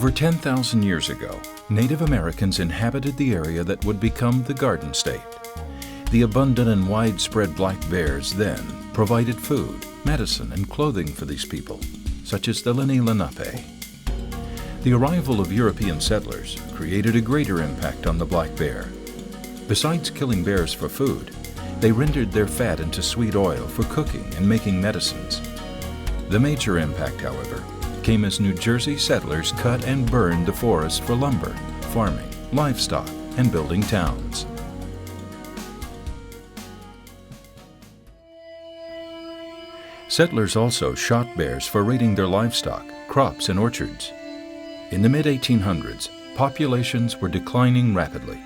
Over 10,000 years ago, Native Americans inhabited the area that would become the Garden State. The abundant and widespread black bears then provided food, medicine, and clothing for these people, such as the Lenni Lenape. The arrival of European settlers created a greater impact on the black bear. Besides killing bears for food, they rendered their fat into sweet oil for cooking and making medicines. The major impact, however, came as New Jersey settlers cut and burned the forest for lumber, farming, livestock, and building towns. Settlers also shot bears for raiding their livestock, crops, and orchards. In the mid-1800s, populations were declining rapidly.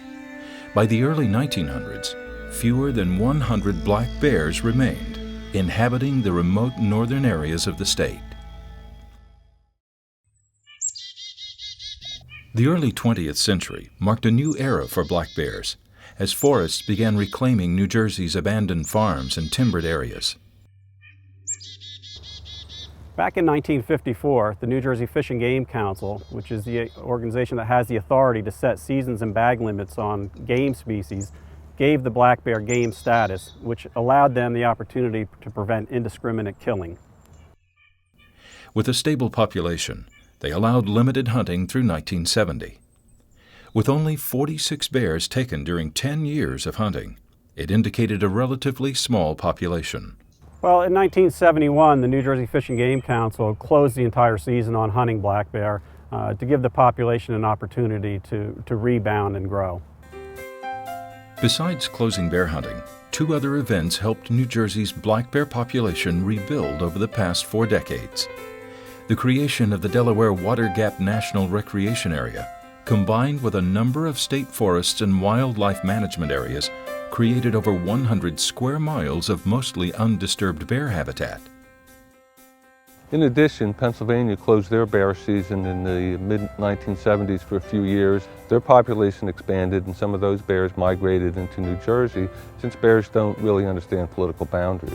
By the early 1900s, fewer than 100 black bears remained, inhabiting the remote northern areas of the state. The early 20th century marked a new era for black bears, as forests began reclaiming New Jersey's abandoned farms and timbered areas. Back in 1954, the New Jersey Fish and Game Council, which is the organization that has the authority to set seasons and bag limits on game species, gave the black bear game status, which allowed them the opportunity to prevent indiscriminate killing. With a stable population, they allowed limited hunting through 1970. With only 46 bears taken during 10 years of hunting, it indicated a relatively small population. Well, in 1971, the New Jersey Fish and Game Council closed the entire season on hunting black bear to give the population an opportunity to rebound and grow. Besides closing bear hunting, two other events helped New Jersey's black bear population rebuild over the past 4 decades. The creation of the Delaware Water Gap National Recreation Area, combined with a number of state forests and wildlife management areas, created over 100 square miles of mostly undisturbed bear habitat. In addition, Pennsylvania closed their bear season in the mid-1970s for a few years. Their population expanded and some of those bears migrated into New Jersey, since bears don't really understand political boundaries.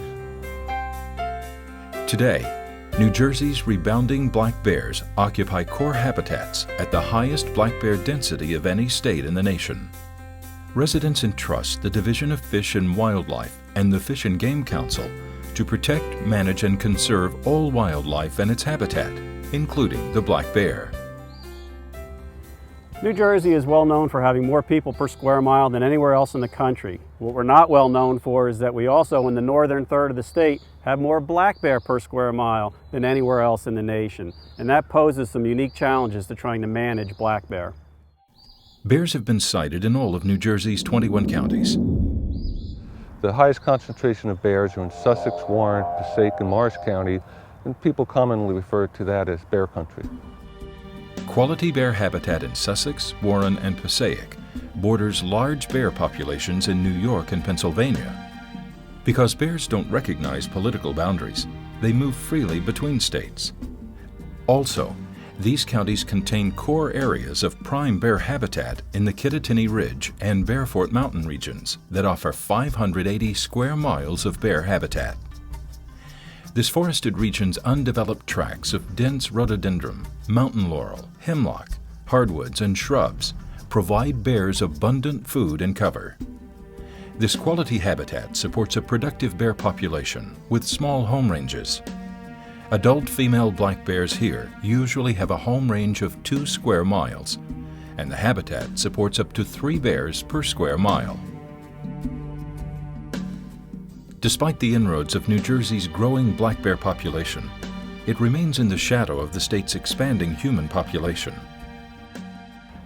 Today, New Jersey's rebounding black bears occupy core habitats at the highest black bear density of any state in the nation. Residents entrust the Division of Fish and Wildlife and the Fish and Game Council to protect, manage, and conserve all wildlife and its habitat, including the black bear. New Jersey is well known for having more people per square mile than anywhere else in the country. What we're not well known for is that we also, in the northern third of the state, have more black bear per square mile than anywhere else in the nation. And that poses some unique challenges to trying to manage black bear. Bears have been sighted in all of New Jersey's 21 counties. The highest concentration of bears are in Sussex, Warren, Passaic, and Morris County, and people commonly refer to that as bear country. Quality bear habitat in Sussex, Warren, and Passaic borders large bear populations in New York and Pennsylvania. Because bears don't recognize political boundaries, they move freely between states. Also, these counties contain core areas of prime bear habitat in the Kittatinny Ridge and Bearfort Mountain regions that offer 580 square miles of bear habitat. This forested region's undeveloped tracts of dense rhododendron, mountain laurel, hemlock, hardwoods, and shrubs provide bears abundant food and cover. This quality habitat supports a productive bear population with small home ranges. Adult female black bears here usually have a home range of 2 square miles, and the habitat supports up to 3 bears per square mile. Despite the inroads of New Jersey's growing black bear population, it remains in the shadow of the state's expanding human population.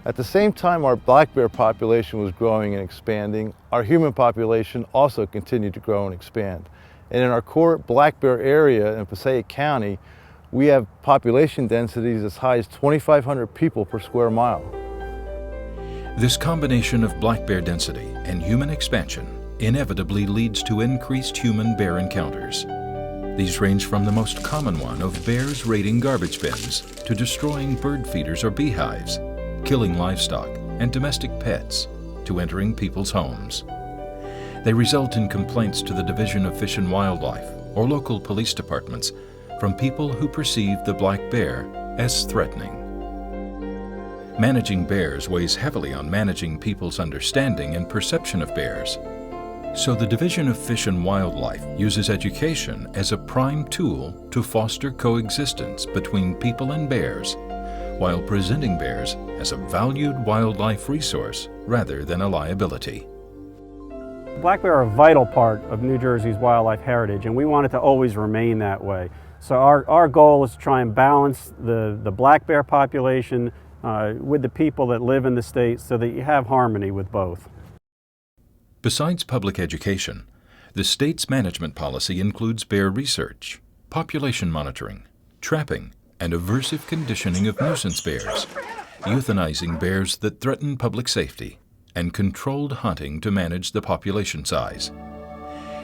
At the same time our black bear population was growing and expanding, our human population also continued to grow and expand. And in our core black bear area in Passaic County, we have population densities as high as 2,500 people per square mile. This combination of black bear density and human expansion inevitably leads to increased human-bear encounters. These range from the most common one of bears raiding garbage bins to destroying bird feeders or beehives, killing livestock and domestic pets, to entering people's homes. They result in complaints to the Division of Fish and Wildlife or local police departments from people who perceive the black bear as threatening. Managing bears weighs heavily on managing people's understanding and perception of bears. So the Division of Fish and Wildlife uses education as a prime tool to foster coexistence between people and bears, while presenting bears as a valued wildlife resource rather than a liability. Black bear are a vital part of New Jersey's wildlife heritage, and we want it to always remain that way. So our goal is to try and balance the black bear population with the people that live in the state so that you have harmony with both. Besides public education, the state's management policy includes bear research, population monitoring, trapping, and aversive conditioning of nuisance bears, euthanizing bears that threaten public safety, and controlled hunting to manage the population size.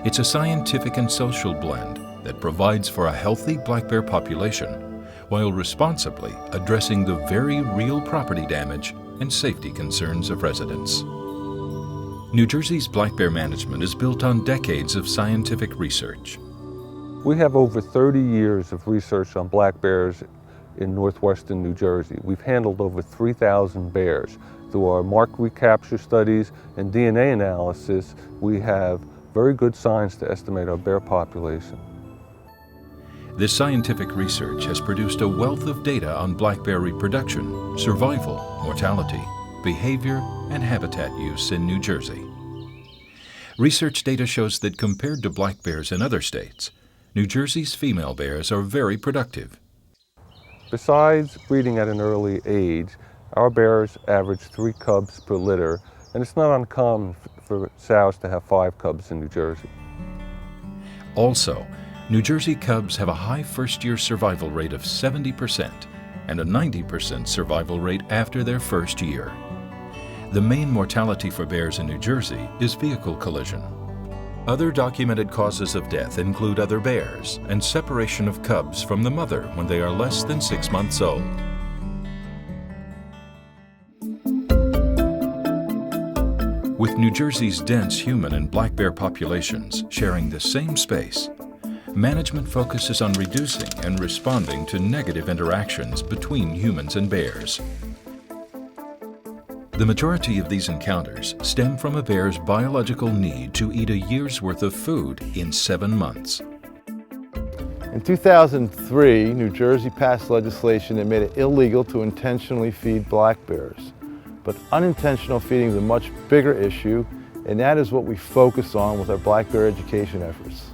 It's a scientific and social blend that provides for a healthy black bear population while responsibly addressing the very real property damage and safety concerns of residents. New Jersey's black bear management is built on decades of scientific research. We have over 30 years of research on black bears in northwestern New Jersey. We've handled over 3,000 bears. Through our mark recapture studies and DNA analysis, we have very good signs to estimate our bear population. This scientific research has produced a wealth of data on black bear reproduction, survival, mortality, behavior, and habitat use in New Jersey. Research data shows that compared to black bears in other states, New Jersey's female bears are very productive. Besides breeding at an early age, our bears average 3 cubs per litter, and it's not uncommon for sows to have 5 cubs in New Jersey. Also, New Jersey cubs have a high first-year survival rate of 70% and a 90% survival rate after their first year. The main mortality for bears in New Jersey is vehicle collision. Other documented causes of death include other bears and separation of cubs from the mother when they are less than 6 months old. With New Jersey's dense human and black bear populations sharing the same space, management focuses on reducing and responding to negative interactions between humans and bears. The majority of these encounters stem from a bear's biological need to eat a year's worth of food in 7 months. In 2003, New Jersey passed legislation that made it illegal to intentionally feed black bears. But unintentional feeding is a much bigger issue, and that is what we focus on with our black bear education efforts.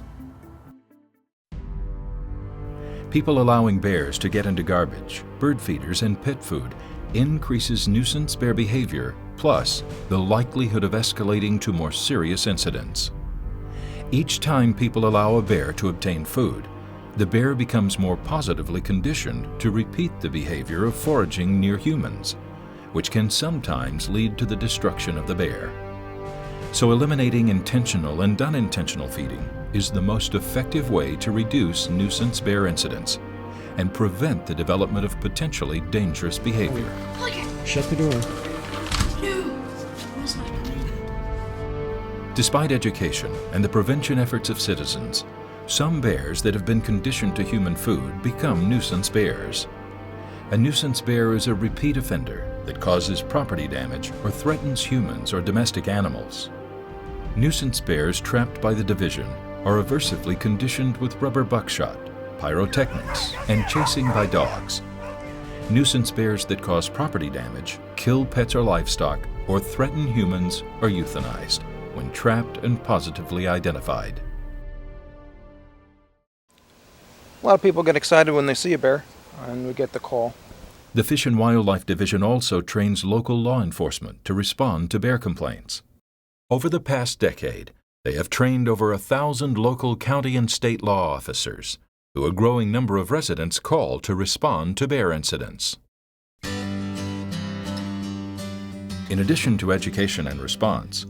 People allowing bears to get into garbage, bird feeders, and pet food increases nuisance bear behavior, plus the likelihood of escalating to more serious incidents. Each time people allow a bear to obtain food, the bear becomes more positively conditioned to repeat the behavior of foraging near humans, which can sometimes lead to the destruction of the bear. So eliminating intentional and unintentional feeding is the most effective way to reduce nuisance bear incidents and prevent the development of potentially dangerous behavior. Shut the door. Despite education and the prevention efforts of citizens, some bears that have been conditioned to human food become nuisance bears. A nuisance bear is a repeat offender that causes property damage or threatens humans or domestic animals. Nuisance bears trapped by the division are aversively conditioned with rubber buckshot, pyrotechnics, and chasing by dogs. Nuisance bears that cause property damage, kill pets or livestock, or threaten humans are euthanized when trapped and positively identified. A lot of people get excited when they see a bear, and we get the call. The Fish and Wildlife Division also trains local law enforcement to respond to bear complaints. Over the past decade, they have trained over 1,000 local county and state law officers, who a growing number of residents call to respond to bear incidents. In addition to education and response,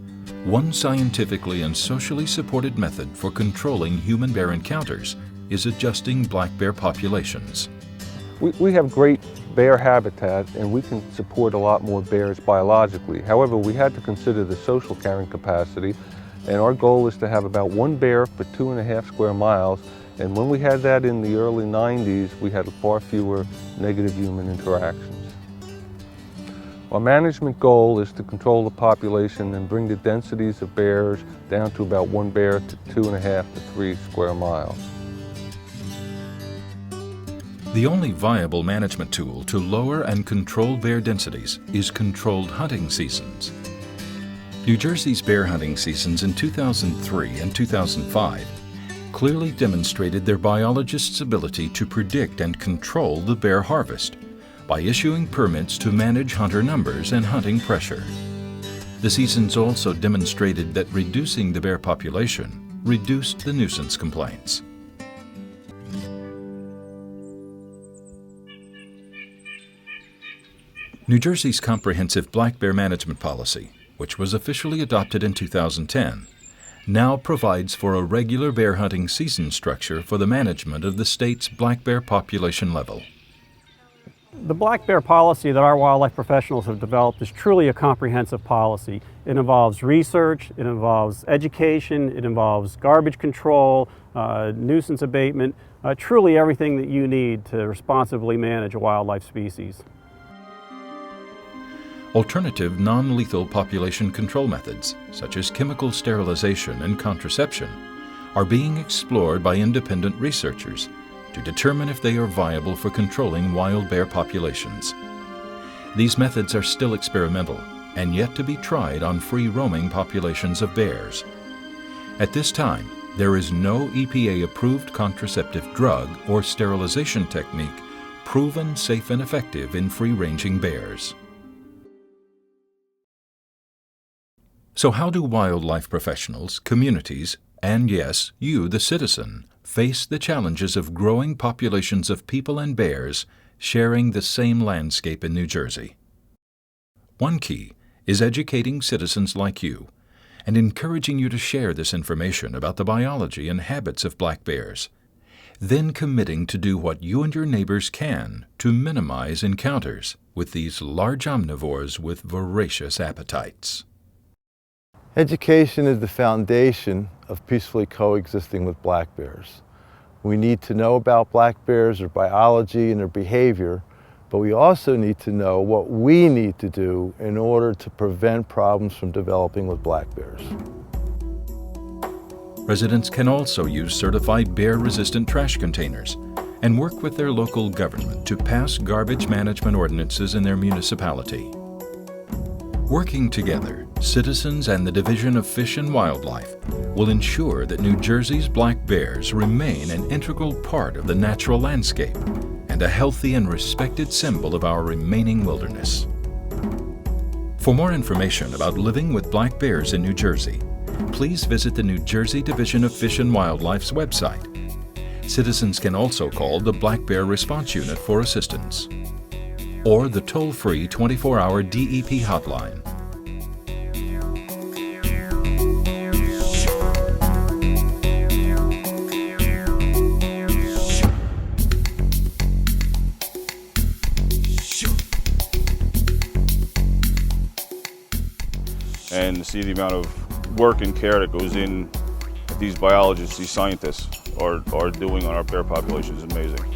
one scientifically and socially supported method for controlling human bear encounters is adjusting black bear populations. We have great bear habitat and we can support a lot more bears biologically. However, we had to consider the social carrying capacity, and our goal is to have about 1 bear per 2.5 square miles. And when we had that in the early 90s, we had far fewer negative human interactions. Our management goal is to control the population and bring the densities of bears down to about 1 bear to 2.5 to 3 square miles. The only viable management tool to lower and control bear densities is controlled hunting seasons. New Jersey's bear hunting seasons in 2003 and 2005 clearly demonstrated their biologists' ability to predict and control the bear harvest by issuing permits to manage hunter numbers and hunting pressure. The seasons also demonstrated that reducing the bear population reduced the nuisance complaints. New Jersey's comprehensive black bear management policy, which was officially adopted in 2010, now provides for a regular bear hunting season structure for the management of the state's black bear population level. The black bear policy that our wildlife professionals have developed is truly a comprehensive policy. It involves research, it involves education, it involves garbage control, nuisance abatement, truly everything that you need to responsibly manage a wildlife species. Alternative non-lethal population control methods, such as chemical sterilization and contraception, are being explored by independent researchers to determine if they are viable for controlling wild bear populations. These methods are still experimental and yet to be tried on free-roaming populations of bears. At this time, there is no EPA-approved contraceptive drug or sterilization technique proven safe and effective in free-ranging bears. So how do wildlife professionals, communities, and yes, you, the citizen, face the challenges of growing populations of people and bears sharing the same landscape in New Jersey? One key is educating citizens like you and encouraging you to share this information about the biology and habits of black bears, then committing to do what you and your neighbors can to minimize encounters with these large omnivores with voracious appetites. Education is the foundation of peacefully coexisting with black bears. We need to know about black bears, their biology and their behavior, but we also need to know what we need to do in order to prevent problems from developing with black bears. Residents can also use certified bear-resistant trash containers and work with their local government to pass garbage management ordinances in their municipality. Working together, citizens and the Division of Fish and Wildlife will ensure that New Jersey's black bears remain an integral part of the natural landscape and a healthy and respected symbol of our remaining wilderness. For more information about living with black bears in New Jersey, please visit the New Jersey Division of Fish and Wildlife's website. Citizens can also call the Black Bear Response Unit for assistance, or the toll-free 24-hour DEP hotline. And to see the amount of work and care that goes in that these biologists, these scientists are doing on our bear population is amazing.